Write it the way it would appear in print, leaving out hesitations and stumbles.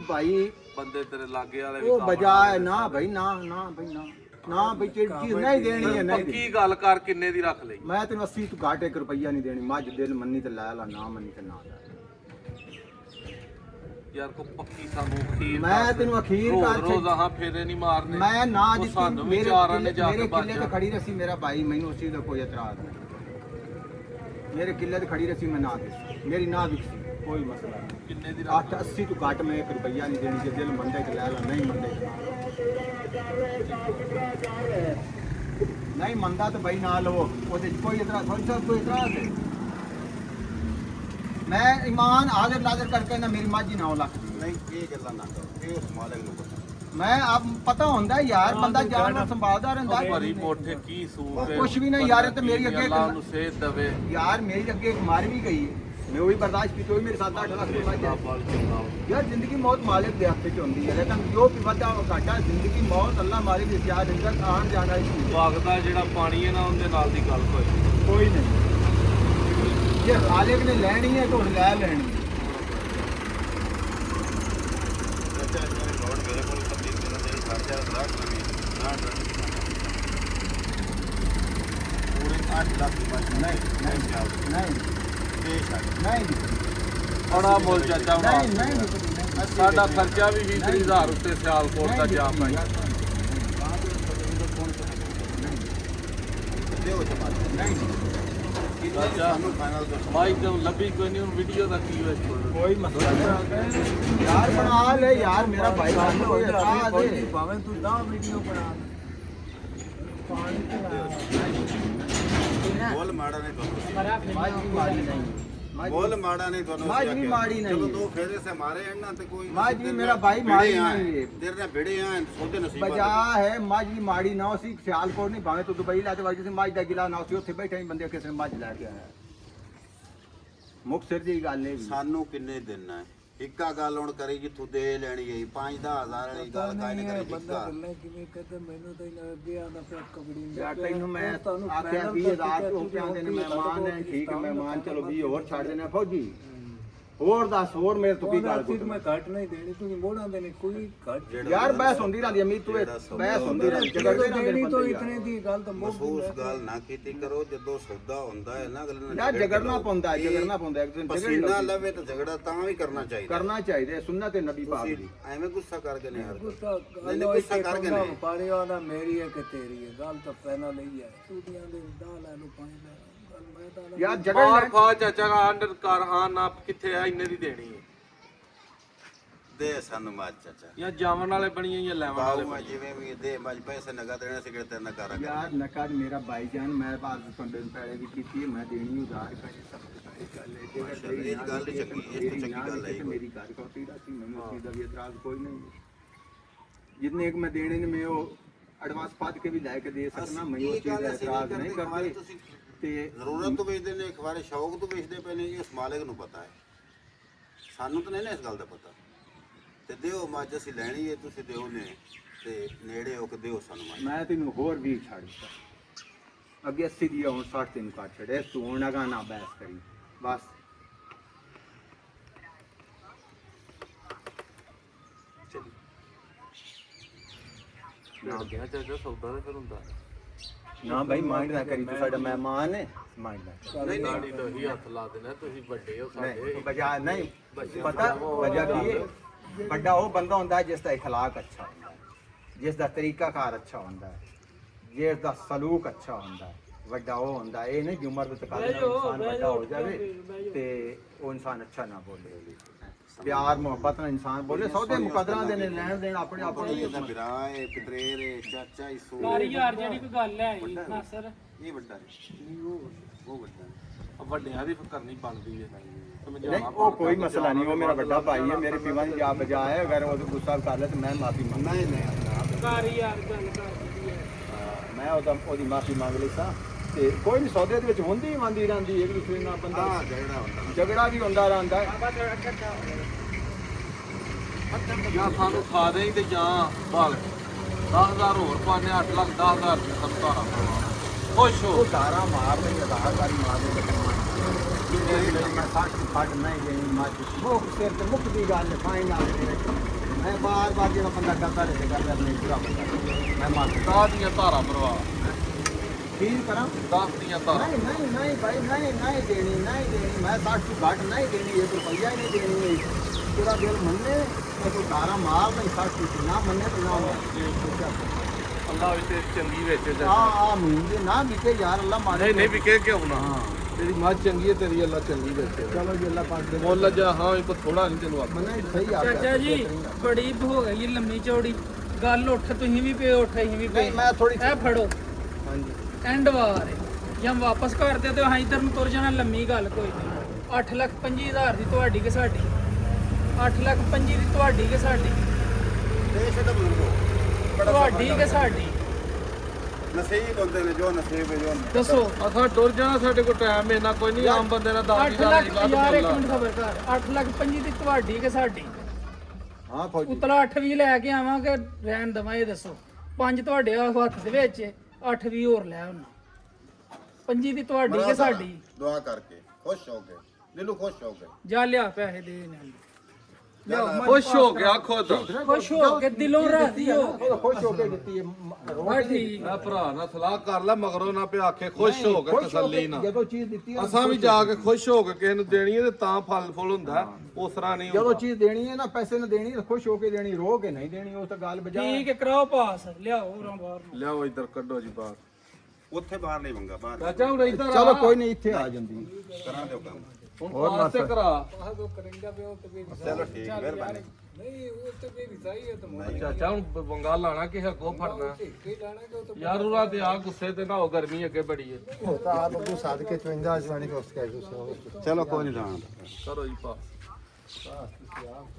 ਭਾਈ ਬੰਦੇ ਤੇਰੇ ਲਾਗੇ ਵਾਲੇ ਵੀ ਉਹ ਕੰਮ ਬਜਾਏ ਨਾ ਭਾਈ ਨਾ ਭਾਈ ਨਾ ਭਾਈ ਚੀਜ਼ ਨਹੀਂ ਦੇਣੀ ਹੈ ਨਹੀਂ ਪੱਕੀ ਗੱਲ ਕਰ ਕਿੰਨੇ ਦੀ ਰੱਖ ਲਈ ਮੈਂ ਤੈਨੂੰ 80 ਤੋਂ ਘੱਟ 1 ਰੁਪਈਆ ਨਹੀਂ ਦੇਣੀ ਮੱਝ ਦਿਲ ਮੰਨੀ ਤੇ ਲੈ ਲਾ ਨਾ ਮੰਨੀ ਤੇ ਨਾ ਲੈ ਯਾਰ ਕੋ ਪੱਕੀ ਸਾਨੂੰ ਅਖੀਰ ਮੈਂ ਤੈਨੂੰ ਅਖੀਰ ਕਰ ਰੋਜ਼ ਆਹਾਂ ਫੇਰੇ ਨਹੀਂ ਮਾਰਨੇ ਮੈਂ ਨਾ ਉਹ ਜਿੱਤੀ ਸਾਨੂੰ ਵੀ ਚਾਰਾਂ ਨੇ ਜਾ ਕੇ ਮੇਰੇ ਕਿੱਲੇ ਤੇ ਬਾਜਾ ਖੜੀ ਰਹੀ ਮੇਰਾ ਭਾਈ ਮੈਨੂੰ ਉਸ ਚੀਜ਼ ਦਾ ਕੋਈ ਇਤਰਾਜ਼ ਨਹੀਂ ਮੇਰੇ ਕਿੱਲੇ ਤੇ ਖੜੀ ਰਹੀ ਮੈਂ ਨਾ ਦਿੱਤੀ ਮੇਰੀ ਨਾ ਦਿੱਤੀ ਕੋਈ ਮਸਲਾ ਨਹੀਂ ਕਿੰਨੇ ਦੀ 8 80 ਤੋਂ ਘੱਟ ਮੈਂ 1 ਰੁਪਈਆ ਨਹੀਂ ਦੇਣੀ ਜੇ ਦਿਲ ਮੰਦੇ ਤੇ ਲੈ ਲਾ ਨਹੀਂ ਮੰਦੇ ਨਹੀਂ ਮੰਦਾ ਤਾਂ ਭਾਈ ਨਾ ਲਵੋ ਉਹਦੇ ਕੋਈ ਇਤਰਾਜ਼ ਕੋਈ ਇਤਰਾਜ਼ ਨਹੀਂ ਮੈਂ ਇਮਾਨ ਹਾਜ਼ਰ ਨਾਜ਼ਰ ਕਰਕੇ ਨਾ ਮੇਰੀ ਮਾਝੀ 9 ਲੱਖ ਨਹੀਂ ਇਹ ਗੱਲਾਂ ਨਾ ਕਰੋ ਇਹ ਉਸ ਮਾਲਕ ਨੂੰ ਪਤਾ ਮੈਂ ਆਪ ਪਤਾ ਹੁੰਦਾ ਯਾਰ ਬੰਦਾ ਜਾਨਵਰ ਸੰਭਾਲਦਾ ਰਹਿੰਦਾ ਭਰੀ ਮੋਠੇ ਕੀ ਸੂਰ ਹੈ ਕੁਛ ਵੀ ਨਹੀਂ ਯਾਰ ਤੇ ਮੇਰੀ ਅੱਗੇ ਅੱਲਾਹ ਨੂੰ ਸੇਧ ਦੇਵੇ ਯਾਰ ਮੇਰੀ ਅੱਗੇ ਇੱਕ ਮਾਰ ਵੀ ਗਈ ਹੈ ਮੈਂ ਉਹ ਵੀ ਬਰਦਾਸ਼ਤ ਕੀਤੀ ਹੋਈ ਮੇਰੇ 7-8 ਲੱਖ ਦੀ ਮਾਝੀ ਯਾਰ ਜ਼ਿੰਦਗੀ ਮੌਤ ਮਾਲਿਕ ਦੇ ਹੱਥ 'ਚ ਹੁੰਦੀ ਹੈ ਲੇਕਿਨ ਜੋ ਵੀ ਵਾਧਾ ਘਾਟਾ ਜ਼ਿੰਦਗੀ ਮੌਤ ਅੱਲਾ ਮਾਲਿਕ ਦੇ ਇਖਤਿਆਰ ਦੇ ਅੰਦਰ ਆਉਣ ਜਾਣਾ ਹੀ ਵਗਦਾ ਜਿਹੜਾ ਪਾਣੀ ਹੈ ਨਾ ਉਹਦੇ ਨਾਲ ਦੀ ਗੱਲ ਕੋਈ ਨਹੀਂ ਜੇ ਖਾਲਿਕ ਨੇ ਲੈਣੀ ਹੈ ਤਾਂ ਉਹ ਲੈ ਲੈਣੀ ਹੈ ਬੱਚਾ ਮੇਰੇ ਲੋੜ ਮੇਰੇ ਕੋਲ 25 ਦਿਨਾਂ ਦੇ ਖਰਚਾ ਰੱਖ ਲਵੀ ਨਾ ਪੂਰੇ 8 ਲੱਖ ਦੀ ਬਾਤ ਨਹੀਂ ਬੜਾ ਮੁੱਲ ਚਾਚਾ ਨਹੀਂ ਸਾਡਾ ਖਰਚਾ ਵੀ 20-30,000 ਉੱਤੇ ਸਿਆਲਕੋਟ ਦਾ ਜਾ ਪਾਈ ਦੇਓ ਜਮਾਤ ਨਹੀਂ ਸਾਨੂੰ ਫਾਈਨਲ ਤੋਂ ਮਾਈ ਤੇ ਲੱਭੀ ਕੋਈ ਨਹੀਂ ਹੁਣ ਵੀਡੀਓ ਦਾ ਕੀ ਹੋਇਆ ਕੋਈ ਮਸਲਾ ਨਹੀਂ ਯਾਰ ਬਣਾ ਲੈ ਯਾਰ ਮੇਰਾ ਭਾਈ ਸਾਨੂੰ ਕੋਈ ਇਤਰਾਜ਼ ਹੈ ਭਾਵੇਂ ਤੂੰ 10 ਵੀਡੀਓ ਬਣਾ ਬੋਲ ਮਾੜਾ ਨਹੀਂ ਤੁਹਾਨੂੰ ਮਾਝ ਵੀ ਮਾੜੀ ਨਹੀਂ ਬੋਲ ਮਾੜਾ ਨਹੀਂ ਤੁਹਾਨੂੰ ਮਾਝ ਵੀ ਮਾੜੀ ਨਹੀਂ ਚਲੋ ਦੋ ਫੇਰੇ ਸੇ ਮਾਰੇ ਇਹਨਾਂ ਤੇ ਕੋਈ ਮਾਝ ਵੀ ਮੇਰਾ ਭਾਈ ਮਾੜੀ ਨਹੀਂ ਹੈ ਤੇਰੇ ਨਾਲ ਭਿੜੇ ਆ ਸੋਦੇ ਨਸੀਬਾਂ ਬਜਾ ਹੈ ਮਾਝ ਵੀ ਮਾੜੀ ਨਾ ਸੀ ਸਿਆਲਕੋਟ ਨਹੀਂ ਭਾਵੇਂ ਤੂੰ ਦੁਬਈ ਲੈ ਤੇ ਵਾਜੀ ਸੀ ਮਾਝ ਦਾ ਗਿਲਾ ਨਾ ਸੀ ਉੱਥੇ ਬੈਠੇ ਬੰਦੇ ਕਿਸੇ ਨੇ ਮਾਝ ਲੈ ਕੇ ਆਇਆ ਮੁਕਤਸਰ ਦੀ ਗੱਲ ਹੈ ਸਾਨੂੰ ਕਿੰਨੇ ਦਿਨ ਹੈ ਇੱਕਾ ਗੱਲ ਹੁਣ ਕਰੀ ਜਿੱਥੋਂ ਦੇ ਲੈਣੀ ਹੈ 5-10,000 ਵਾਲੀ ਗੱਲ ਕਾਇ ਨਹੀਂ ਕਰੀ ਬੰਦਾ ਜਿੱਕਾ ਗੱਲਾਂ ਕਿਵੇਂ ਕਰਦੇ ਮੈਨੂੰ ਤਾਂ ਇਹਨਾਂ ਅੱਗੇ ਆਉਂਦਾ ਪਿਆ ਕਬੜੀ ਯਾਰ ਤੈਨੂੰ ਮੈਂ ਆਖਿਆ 20,000 ਤੋਂ ਕਹਿੰਦੇ ਨੇ ਮਹਿਮਾਨ ਹੈ ਠੀਕ ਹੈ ਮਹਿਮਾਨ ਚਲੋ 20 ਹੋਰ ਛੱਡ ਦੇਣਾ ਫੌਜੀ ਹੋਰ ਦੱਸ ਹੋਰ ਮੇਰੇ ਤੋਂ ਕੀ ਗੱਲ ਸੀ ਮੈਂ ਘੱਟ ਨਹੀਂ ਦੇਣੀ ਤੁਸੀਂ ਮੋੜਾਂ ਦੇ ਨੇ ਕੋਈ ਘੱਟ ਯਾਰ ਬਹਿਸ ਹੁੰਦੀ ਰਹਿੰਦੀ ਅਮੀਰ ਤੂੰ ਬਹਿਸ ਹੁੰਦੀ ਰਹਿੰਦੀ ਝਗੜਦੇ ਨਾ ਮੇਰੇ ਦੇਣੀ ਤੋਂ ਬੰਦੇ ਇਤਨੇ ਦੀ ਗੱਲ ਤਾਂ ਮੋੜ ਮਹਿਸੂਸ ਗੱਲ ਨਾ ਕੀਤੀ ਕਰੋ ਜਦੋਂ ਸੌਦਾ ਹੁੰਦਾ ਹੈ ਨਾ ਅਗਲੇ ਯਾਰ ਝਗੜਨਾ ਪੈਂਦਾ ਇੱਕ ਦਿਨ ਪਸੀਨਾ ਲਵੇ ਤਾਂ ਝਗੜਾ ਤਾਂ ਵੀ ਕਰਨਾ ਚਾਹੀਦਾ ਕਰਨਾ ਚਾਹੀਦਾ ਸੁਨਨਤ ਨਬੀ ਪਾਕ ਦੀ ਐਵੇਂ ਗੁੱਸਾ ਕਰਕੇ ਨਹੀਂ ਹਰਦੇ ਗੁੱਸਾ ਨਹੀਂ ਗੁੱਸਾ ਕਰਕੇ ਨਹੀਂ ਪਾੜਿਆ ਦਾ ਮੇਰੀ ਹੈ ਕਿ ਤੇਰੀ ਹੈ ਗੱਲ ਤਾਂ ਪਹਿਲਾਂ ਲਈ ਹੈ ਤੂੰ ਦੇ ਦਾ ਲੈ ਲੋ ਪਾਣੀ ਲੈ ਗੱਲ ਮੈਂ ਤਾਂ ਯਾਰ ਬਾਹਰ ਝਗੜ ਖਾ ਚਾਚਾ ਆਂਡਰ ਕਰ ਹਾਂ ਨਾ ਕਿੱਥੇ ਆ ਇੰਨੇ ਦੀ ਦੇਣੀ ਹੈ ਦੇ ਸਾਨੂੰ ਮਾਜ ਚਾਚਾ ਜਾਂ ਜਾਵਣ ਵਾਲੇ ਬਣੀਆਂ ਜਾਂ ਲੈਵਣ ਵਾਲੇ ਬਾਉ ਮੈਂ ਜਿਵੇਂ ਵੀ ਦੇ ਮਜ ਪੈਸੇ ਨਗਾ ਦੇਣੇ ਸੀ ਕਿਤੇ ਨਾ ਕਰਾਂ ਯਾਰ ਨਕਦ ਮੇਰਾ ਭਾਈਜਾਨ ਮੈਂ ਬਾਤ ਤੁਹਾਡੇ ਨੂੰ ਪਹਿਲੇ ਵੀ ਕੀਤੀ ਮੈਂ ਦੇਣੀ ਉਧਾਰ ਕਰੀ ਸਭ ਗੱਲ ਹੈ ਇਹ ਗੱਲ ਹੀ ਚੰਗੀ ਇਸ ਤੋਂ ਚੰਗੀ ਗੱਲ ਹੈ ਮੇਰੀ ਗੱਲ ਕਰਤੀ ਦਾ ਸੀ ਮੈਨੂੰ ਇਸ ਦਾ ਵੀ ਇਤਰਾਜ਼ ਕੋਈ ਨਹੀਂ ਜਿੰਨੇ ਇੱਕ ਮੈਂ ਦੇਣੇ ਨੇ ਮੈਂ ਉਹ ਐਡਵਾਂਸ ਪਾ ਕੇ ਵੀ ਲੈ ਕੇ ਦੇ ਸਕਣਾ ਮੈਨੂੰ ਉਸ ਚੀਜ਼ ਦਾ ਇਤਰਾਜ਼ ਨਹੀਂ ਕਰਦੇ ਤੇ ਜ਼ਰੂਰਤ ਤੋਂ ਵੇਚਦੇ ਨੇ ਅਖਬਾਰੇ ਸ਼ੌਕ ਤੋਂ ਵੇਚਦੇ ਪਏ ਨੇ ਇਸ ਮਾਲਕ ਨੂੰ ਪਤਾ ਹੈ ਸਾਨੂੰ ਤਾਂ ਨਹੀਂ ਨਾ ਇਸ ਗੱਲ ਦਾ ਪਤਾ ਤੇ ਦਿਓ ਮੱਝ ਅਸੀਂ ਲੈਣੀ ਹੈ ਤੁਸੀਂ ਦਿਓ ਨੇ ਤੇ ਨੇੜੇ ਹੋ ਕੇ ਦਿਓ ਸਾਨੂੰ ਮੱਝ ਮੈਂ ਤੈਨੂੰ ਹੋਰ ਵੀ ਛੱਡ ਦਿੱਤਾ ਅੱਗੇ 80 ਦੀ ਹੁਣ 60 ਤੈਨੂੰ ਕੱਟ ਛੱਡੇ ਤੂੰ ਹੁਣ ਅਗਾ ਨਾ ਬਹਿਸ ਕਰੀ ਬਸ ਨਾ ਗਿਆ ਚਾਚਾ ਸੌਦਾ ਤੇ ਫਿਰ ਹੁੰਦਾ ਨਾ ਭਾਈ ਮਾਈਂਡ ਨਾ ਕਰੀ ਤੂੰ ਸਾਡਾ ਮਹਿਮਾਨ ਹੈ ਮਾਈਂਡ ਨਾ ਨਹੀਂ ਗਾੜੀ ਤੋਂ ਹੀ ਹੱਥ ਲਾ ਦੇਣਾ ਤੁਸੀਂ ਵੱਡੇ ਹੋ ਸਾਡੇ ਨਹੀਂ ਬਜਾ ਨਹੀਂ ਪਤਾ ਵਜ੍ਹਾ ਕੀ ਹੈ ਵੱਡਾ ਉਹ ਬੰਦਾ ਹੁੰਦਾ ਹੈ ਜਿਸ ਦਾ اخلاق ਅੱਛਾ ਹੁੰਦਾ ਹੈ ਜਿਸ ਦਾ ਤਰੀਕਾਕਾਰ ਅੱਛਾ ਹੁੰਦਾ ਹੈ ਜਿਸ ਦਾ ਸਲੂਕ ਅੱਛਾ ਹੁੰਦਾ ਹੈ ਵੱਡਾ ਉਹ ਹੁੰਦਾ ਇਹ ਨਹੀਂ ਕਿ ਉਮਰ ਦੇ ਤਕਾਜ਼ੇ ਨਾਲ ਇਨਸਾਨ ਵੱਡਾ ਹੋ ਜਾਵੇ ਤੇ ਉਹ ਇਨਸਾਨ ਅੱਛਾ ਨਾ ਬੋਲੇ ਪਿਆਰ ਮੁਹੱਬਤ ਨਾਲ ਇਨਸਾਨ ਬੋਲੇ ਸੌਦੇ ਮੁਕੱਦਰਾਂ ਦੇ ਨੇ ਲੈਣ ਦੇਣ ਆਪਣੇ ਆਪਣੇ ਇਹਦਾ ਵਿਰਾ ਹੈ ਪਿਤਰੇਰ ਹੈ ਚਾਚਾ ਇਸੂ ਯਾਰ ਜਿਹੜੀ ਕੋਈ ਗੱਲ ਹੈ ਨਾ ਸਰ ਇਹ ਵੱਡਾ ਹੈ ਉਹ ਵੱਡਾ ਹੈ ਵੱਡਿਆਂ ਦੀ ਕਰਨੀ ਬਣਦੀ ਹੈ ਨਹੀਂ ਉਹ ਕੋਈ ਮਸਲਾ ਨਹੀਂ ਉਹ ਮੇਰਾ ਵੱਡਾ ਭਾਈ ਹੈ ਮੇਰੇ ਪੀਵਾਂ ਦੀ ਜਾ ਬਜਾ ਹੈ ਅਗਰ ਉਹ ਗੁੱਸਾ ਕਰ ਲੈ ਤੇ ਮੈਂ ਮਾਫੀ ਮੰਗਦਾ ਨਹੀਂ ਘਰ ਯਾਰ ਗੱਲ ਕਰਦੀ ਹੈ ਮੈਂ ਉਹਦੀ ਮਾਫੀ ਮੰਗ ਲਈਤਾ ਤੇ ਕੋਈ ਨਹੀਂ ਸੌਦੇ ਦੇ ਵਿੱਚ ਹੁੰਦੀ ਮੰਦੀ ਰਹਿੰਦੀ ਇੱਕ ਦੂਸਰੇ ਨਾਲ ਬੰਦਾ ਹਾਂ ਝਗੜਾ ਹੁੰਦਾ ਝਗੜਾ ਵੀ ਹੁੰਦਾ ਰਹਿੰਦਾ ਜਾਂ ਸਾਨੂੰ ਖਾ ਦੇ ਤੇ ਜਾਂ ਭਾਲ 10,000 ਹੋਰ ਪਾਣੇ 8 ਲੱਖ 10,000 ਰੁਪਏ ਖਰਚਾ ਖੁਸ਼ ਹੋ ਉਹ ਧਾਰਾ ਮਾਰ ਲਈ ਆਧਾਰ ਵਾਲੀ ਮਾਰ ਲਈ ਮੈਂ 60 ਤੋਂ ਘੱਟ ਨਹੀਂ ਦੇਣੀ ਮੱਝ ਮੁੱਖ ਸਿਰ ਤੇ ਮੁੱਖ ਦੀ ਗੱਲ ਫਾਈਨਲ ਦੇ ਵਿੱਚ ਮੈਂ ਬਾਰ ਜਿਹੜਾ ਬੰਦਾ ਕਰਦਾ ਰਹੇ ਕਰਦਾ ਨਹੀਂ ਪੂਰਾ ਮੈਂ ਮੰਨਦਾ 10 ਦੀਆਂ ਧਾਰਾਂ ਭਰਵਾ ਫੀਲ ਕਰਾਂ 10 ਦੀਆਂ ਧਾਰਾਂ ਨਹੀਂ ਭਾਈ ਨਹੀਂ ਦੇਣੀ ਮੈਂ 60 ਤੋਂ ਘੱਟ ਨਹੀਂ ਦੇਣੀ ਇਹ ਰੁਪਈਆ ਹੀ ਨਹੀਂ ਦੇਣੀ ਤੇਰਾ ਦਿਲ ਮੰਨੇ ਮੈਂ ਕੋਈ ਧਾਰਾ ਮਾਰ ਨਹੀਂ 60 ਤੋਂ ਨਾ ਮੰਨੇ ਤੇ ਨਾ ਅੱਲਾ ਵੀ ਤੇ ਚੰਗੀ ਵਿੱਚ ਆ ਮਹੀਨੇ ਨਾ ਵਿਕੇ ਯਾਰ ਅੱਲਾ ਮਾਰੇ ਨਹੀਂ ਵਿਕੇ ਕਿਉਂ ਨਾ ਹਾਂ ਤੇਰੀ ਮੱਝ ਚੰਗੀ ਹੈ ਤੇਰੀ ਅੱਲਾ ਚੰਗੀ ਵਿੱਚ ਚਲੋ ਜੀ ਅੱਲਾ ਪਾਕ ਦੇ ਮੁੱਲ ਜਾ ਹਾਂ ਇੱਕ ਥੋੜਾ ਨਹੀਂ ਤੈਨੂੰ ਆਖਣਾ ਮੰਨੇ ਸਹੀ ਆ ਚਾਚਾ ਜੀ ਬੜੀ ਹੋ ਗਈ ਲੰਮੀ ਚੌੜੀ ਗੱਲ ਉੱਠ ਤੁਸੀਂ ਵੀ ਪਏ ਉੱਠ ਅਸੀਂ ਵੀ ਪਏ ਨਹੀਂ ਮੈਂ ਥੋੜੀ ਇਹ ਫੜੋ ਹਾਂਜੀ ਐਂਡ ਵਾਰ ਹੈ। ਜਾਂ ਵਾਪਸ ਕਰਦੇ ਤੇ ਅਸੀਂ ਇਧਰ ਨੂੰ ਤੁਰ ਜਾਣਾ ਲੰਮੀ ਗੱਲ ਕੋਈ ਨਹੀਂ 8,25,000 ਦੀ ਤੁਹਾਡੀ ਕਿ ਸਾਡੀ 8,25,000 ਦੀ ਤੁਹਾਡੀ ਕਿ ਸਾਡੀ ਦੇਸ਼ ਦਾ ਬਜ਼ੁਰਗੋ ਤੁਹਾਡੀ ਕਿ ਸਾਡੀ ਨਸੀਬ ਬੰਦੇ ਨੇ ਜੋ ਨਸੀਬ ਹੈ ਜੋ ਦੱਸੋ ਅਸਾਂ ਟੁਰ ਜਾਣਾ ਸਾਡੇ ਕੋਲ ਟਾਈਮ ਇੰਨਾ ਕੋਈ ਨਹੀਂ ਆਮ ਬੰਦੇ ਨਾਲ 8 ਲੱਖ ਯਾਰ ਇੱਕ ਮਿੰਟ ਖਬਰ ਕਰ 8,25,000 ਦੀ ਤੁਹਾਡੀ ਕਿ ਸਾਡੀ ਹਾਂ ਫੌਜੀ ਉਤਲਾ 8 ਵੀ ਲੈ ਕੇ ਆਵਾਂਗੇ ਰਹਿਣ ਦਵਾਂ ਇਹ ਦੱਸੋ 5 ਤੁਹਾਡੇ ਹੱਥ ਦੇ ਵਿੱਚ 8 ਵੀ ਹੋਰ ਲੈ ਆਉਣਾ 25 ਦੀ ਤੁਹਾਡੀ ਕਿ ਸਾਡੀ ਦੁਆ ਕਰਕੇ ਖੁਸ਼ ਹੋ ਕੇ ਦਿਲੋਂ ਖੁਸ਼ ਹੋ ਕੇ ਜਾ ਲਿਆ ਪੈਸੇ ਦੇ ਨੇ ਖੁਸ਼ ਹੋ ਗਿਆ ਖੁਦ ਖੁਸ਼ ਹੋ ਕੇ ਦਿਲੋਂ ਰਾਜ਼ੀ ਹੋ ਉਹ ਖੁਸ਼ ਹੋ ਕੇ ਦਿੱਤੀ ਹੈ ਬਸ ਠੀਕ ਮੈਂ ਭਰਾ ਨਾਲ ਸਲਾਹ ਕਰ ਲੈ ਮਗਰੋਂ ਨਾ ਪਿਆ ਆਖੇ ਖੁਸ਼ ਹੋ ਕੇ ਤਸੱਲੀ ਨਾਲ ਜਦੋਂ ਚੀਜ਼ ਦਿੱਤੀ ਹੈ ਅਸਾਂ ਵੀ ਜਾ ਕੇ ਖੁਸ਼ ਹੋ ਕੇ ਕਿਸੇ ਨੂੰ ਦੇਣੀ ਹੈ ਤੇ ਤਾਂ ਫਲ ਫੁੱਲ ਹੁੰਦਾ ਉਸ ਤਰ੍ਹਾਂ ਨਹੀਂ ਜਦੋਂ ਹੁੰਦਾ ਚੀਜ਼ ਦੇਣੀ ਹੈ ਨਾ ਪੈਸੇ ਨਾਲ ਦੇਣੀ ਹੈ ਖੁਸ਼ ਹੋ ਕੇ ਦੇਣੀ ਰੋ ਕੇ ਨਹੀਂ ਦੇਣੀ ਉਹ ਤਾਂ ਗੱਲ ਬਜਾ ਠੀਕ ਹੈ ਕਰਾਓ ਪਾਸ ਲਿਆਓ ਰਾਂ ਬਾਹਰ ਨੂੰ ਲਿਆਓ ਇੱਧਰ ਕੱਢੋ ਜੀ ਬਾਹਰ ਉੱਥੇ ਬਾਹਰ ਨਹੀਂ ਮੰਗਾ ਬਾਹਰ ਚਾਚਾ ਹੁਣ ਇੱਧਰ ਆ। ਚਲੋ ਕੋਈ ਨਹੀਂ ਇੱਥੇ ਆ ਜਾਂਦੀ ਕਰਾਂ ਦਿਓ ਕੰਮ ਹੁਣ ਪਾਸ ਤੇ ਕਰਾ ਆਹ ਕਰੇਂਗਾ ਪਿਓ ਤੇ ਵੀ ਚਲੋ ਠੀਕ ਮਿਹਰਬਾਨੀ ਨਹੀਂ ਉਹ ਤੇ ਵੀ ਸਹੀ ਹੈ ਤੇ ਚਾਚਾ ਹੁਣ ਬੰਗਾ ਲਾਣਾ ਕਿਸੇ ਕੋ ਫੜਨਾ ਕੀ ਜਾਣਾ ਕਿ ਉਹ ਯਾਰ ਉਹਨਾਂ ਤੇ ਆ ਗੁੱਸੇ ਤੇ ਨਾ ਹੋ ਗਰਮੀ ਅੱਗੇ ਬੜੀ ਹੈ ਹੋਤਾ ਆ ਬੱਬੂ ਸਾਧ ਕੇ 54 ਜਵਾਨੀ ਕੋਸਟ ਕਰ ਚਲੋ ਕੋਈ ਨਹੀਂ ਜਾਣਦਾ ਕਰੋ ਜੀ ਪਾਸ